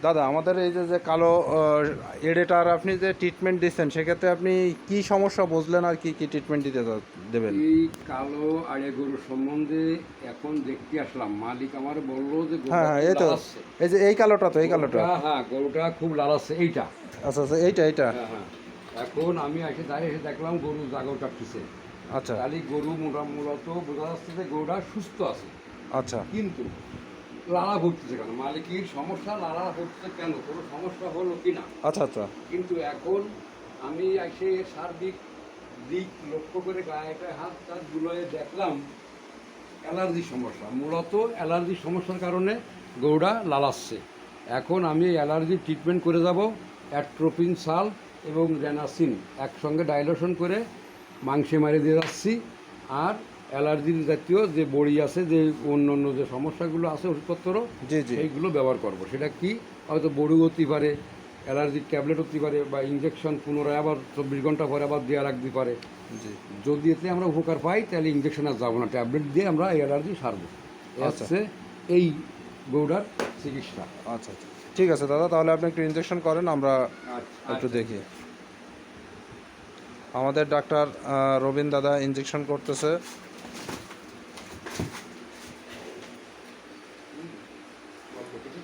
দাদা আমাদের এই যে কালো এডেটার আপনি যে ট্রিটমেন্ট দিচ্ছেন সেক্ষেত্রে আপনি কি সমস্যা বুঝলেন আর কি কি ট্রিটমেন্ট দেবেন? এই কালো আড়ে গরু সম্বন্ধে এখন দেখতে আসলাম, মালিক আমার বললো যে হ্যাঁ গরুটা হ্যাঁ, খুব এই তো লালাচ্ছে। এই যে এই কালোটা, তো এই কালোটা। হ্যাঁ, গরুটা খুব লালাচ্ছে এইটা। আচ্ছা আচ্ছা, এইটা। হ্যাঁ হ্যাঁ, এখন আমি দাঁড়িয়ে এসে দেখলাম গরু জাগর কাটতেছে। আচ্ছা তাহলে গরু মূলত বোঝা যাচ্ছে যে গরুটা সুস্থ আছে, আচ্ছা কিন্তু লালা ঘুরতেছে কেন? মালিকের সমস্যা, লালা ঘুরতেছে কেন, কোনো সমস্যা হলো কি না। আচ্ছা আচ্ছা কিন্তু এখন আমি এসে সার্বিক দিক লক্ষ্য করে গায়ে গায়ে হাত টাত বুলোয় দেখলাম অ্যালার্জি সমস্যা, মূলত অ্যালার্জি সমস্যার কারণে গরুটা লালাচ্ছে। এখন আমি অ্যালার্জি ট্রিটমেন্ট করে যাব, অ্যাট্রোপিন সাল এবং রেনাসিন একসঙ্গে ডাইলেশন করে মাংসে মারি দিয়ে যাচ্ছি। আর অ্যালার্জির জাতীয় যে বড়ি আছে, যে অন্য যে সমস্যাগুলো আছে ওষুধপত্র, জি জি সেইগুলো ব্যবহার করব। সেটা কি, হয়তো বড়ি হতে পারে, অ্যালার্জির ট্যাবলেট হতে পারে, বা ইঞ্জেকশন পুনরায় আবার 24 ঘন্টা পরে আবার দেওয়া রাখতে পারে। জি। যদি এতে আমরা উপকার পাই তাহলে ইঞ্জেকশন আর যাবো না, ট্যাবলেট দিয়ে আমরা এই অ্যালার্জি সারবো। আচ্ছা হচ্ছে এই গরুটার চিকিৎসা। আচ্ছা আচ্ছা, ঠিক আছে দাদা, তাহলে আপনি একটু ইনজেকশন করেন, আমরা একটু আচ্ছা। দেখি। আমাদের ডাক্তার রবিন দাদা ইনজেকশন করতেছে।